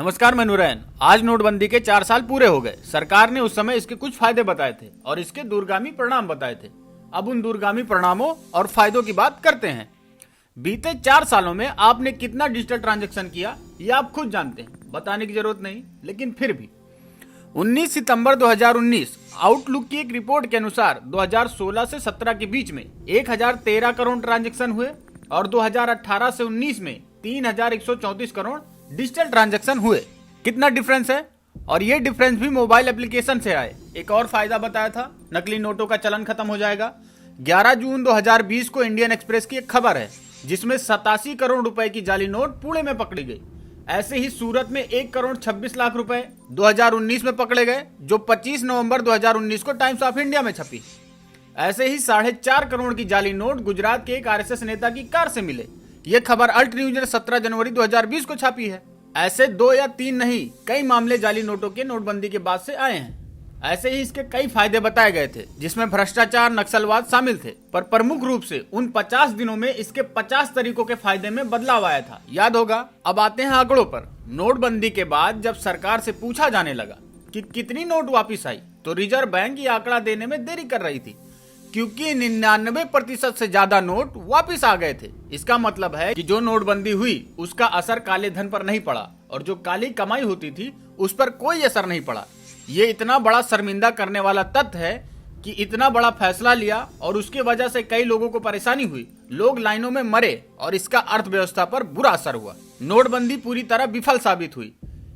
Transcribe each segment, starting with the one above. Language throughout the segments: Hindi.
नमस्कार, मैं नूरैन। आज नोटबंदी के 4 साल पूरे हो गए। सरकार ने उस समय इसके कुछ फायदे बताए थे और इसके दूरगामी परिणाम बताए थे। अब उन दूरगामी परिणामों और फायदों की बात करते हैं। बीते 4 सालों में आपने कितना डिजिटल ट्रांजैक्शन किया ये आप खुद जानते हैं, बताने की जरूरत नहीं। लेकिन फिर भी 19 सितंबर 2019 आउटलुक की एक रिपोर्ट के अनुसार 2016 से 17 के बीच में 1013 करोड़ ट्रांजैक्शन हुए और 2018 से 19 में 3134 करोड़ डिजिटल ट्रांजैक्शन हुए। कितना डिफरेंस है, और ये डिफरेंस भी मोबाइल एप्लीकेशन से आए। एक और फायदा बताया था, नकली नोटों का चलन खत्म हो जाएगा। 11 जून 2020 को इंडियन एक्सप्रेस की एक खबर है जिसमें 87 करोड़ रुपए की जाली नोट पुणे में पकड़ी गई। ऐसे ही सूरत में 1 करोड़ 26 लाख रुपए 2019 में पकड़े गए, जो 25 नवंबर 2019 को टाइम्स ऑफ इंडिया में छपी। ऐसे ही 4.5 करोड़ की जाली नोट गुजरात के एक आरएसएस नेता की कार से मिले। ये खबर अल्ट न्यूज ने 17 जनवरी 2020 को छापी है। ऐसे 2 या 3 नहीं, कई मामले जाली नोटों के नोटबंदी के बाद से आए हैं। ऐसे ही इसके कई फायदे बताए गए थे जिसमें भ्रष्टाचार, नक्सलवाद शामिल थे, पर प्रमुख रूप से उन 50 दिनों में इसके 50 तरीकों के फायदे में बदलाव आया था, याद होगा। अब आते हैं आंकड़ों पर। नोटबंदी के बाद जब सरकार से पूछा जाने लगा कि कितनी नोट वापिस आई, तो रिजर्व बैंक ये आंकड़ा देने में देरी कर रही थी, क्योंकि 99% से ज्यादा नोट वापिस आ गए थे। इसका मतलब है कि जो नोटबंदी हुई उसका असर काले धन पर नहीं पड़ा और जो काली कमाई होती थी उस पर कोई असर नहीं पड़ा। ये इतना बड़ा शर्मिंदा करने वाला तथ्य है कि इतना बड़ा फैसला लिया और उसकी वजह से कई लोगों को परेशानी हुई, लोग लाइनों में मरे और इसका अर्थव्यवस्था पर बुरा असर हुआ। नोटबंदी पूरी तरह विफल साबित हुई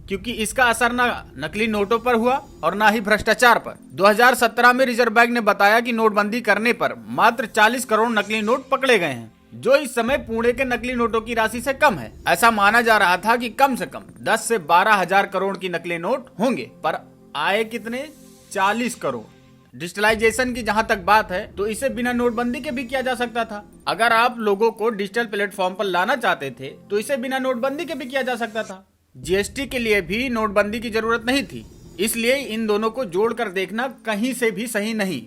क्योंकि इसका असर ना नकली नोटों पर हुआ और ना ही भ्रष्टाचार पर। 2017 में रिजर्व बैंक ने बताया कि नोटबंदी करने पर मात्र 40 करोड़ नकली नोट पकड़े गए हैं, जो इस समय पुणे के नकली नोटों की राशि से कम है। ऐसा माना जा रहा था कि कम से कम 10 से 12 हजार करोड़ की नकली नोट होंगे, पर आए कितने? 40 करोड़। डिजिटलाइजेशन की जहां तक बात है तो इसे बिना नोटबंदी के भी किया जा सकता था। अगर आप लोगों को डिजिटल प्लेटफॉर्म पर लाना चाहते थे तो इसे बिना नोटबंदी के भी किया जा सकता था। जीएसटी के लिए भी नोटबंदी की जरूरत नहीं थी, इसलिए इन दोनों को जोड़कर देखना कहीं से भी सही नहीं।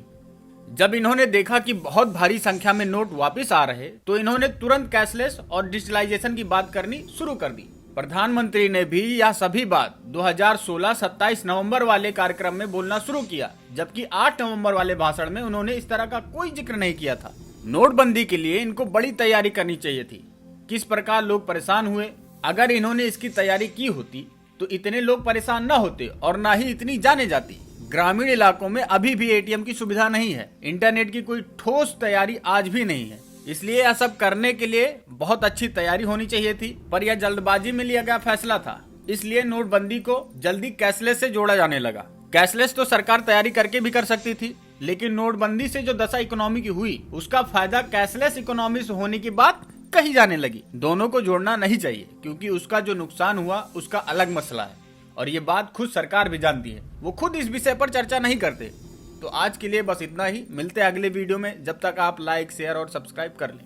जब इन्होंने देखा कि बहुत भारी संख्या में नोट वापस आ रहे तो इन्होंने तुरंत कैशलेस और डिजिटलाइजेशन की बात करनी शुरू कर दी। प्रधानमंत्री ने भी यह सभी बात 2016-27 नवंबर वाले कार्यक्रम में बोलना शुरू किया, जबकि 8 नवंबर वाले भाषण में उन्होंने इस तरह का कोई जिक्र नहीं किया था। नोटबंदी के लिए इनको बड़ी तैयारी करनी चाहिए थी। किस प्रकार लोग परेशान हुए, अगर इन्होंने इसकी तैयारी की होती तो इतने लोग परेशान न होते और ना ही इतनी जाने जाती। ग्रामीण इलाकों में अभी भी एटीएम की सुविधा नहीं है, इंटरनेट की कोई ठोस तैयारी आज भी नहीं है, इसलिए यह सब करने के लिए बहुत अच्छी तैयारी होनी चाहिए थी। पर यह जल्दबाजी में लिया गया फैसला था, इसलिए नोटबंदी को जल्दी कैशलेस से जोड़ा जाने लगा। कैशलेस तो सरकार तैयारी करके भी कर सकती थी, लेकिन नोटबंदी से जो दशा इकोनॉमी की हुई उसका फायदा कैशलेस इकोनॉमी से होने की बात कही जाने लगी। दोनों को जोड़ना नहीं चाहिए क्योंकि उसका जो नुकसान हुआ उसका अलग मसला है और ये बात खुद सरकार भी जानती है। वो खुद इस विषय पर चर्चा नहीं करते। तो आज के लिए बस इतना ही, मिलते हैं अगले वीडियो में। जब तक आप लाइक, शेयर और सब्सक्राइब कर लें।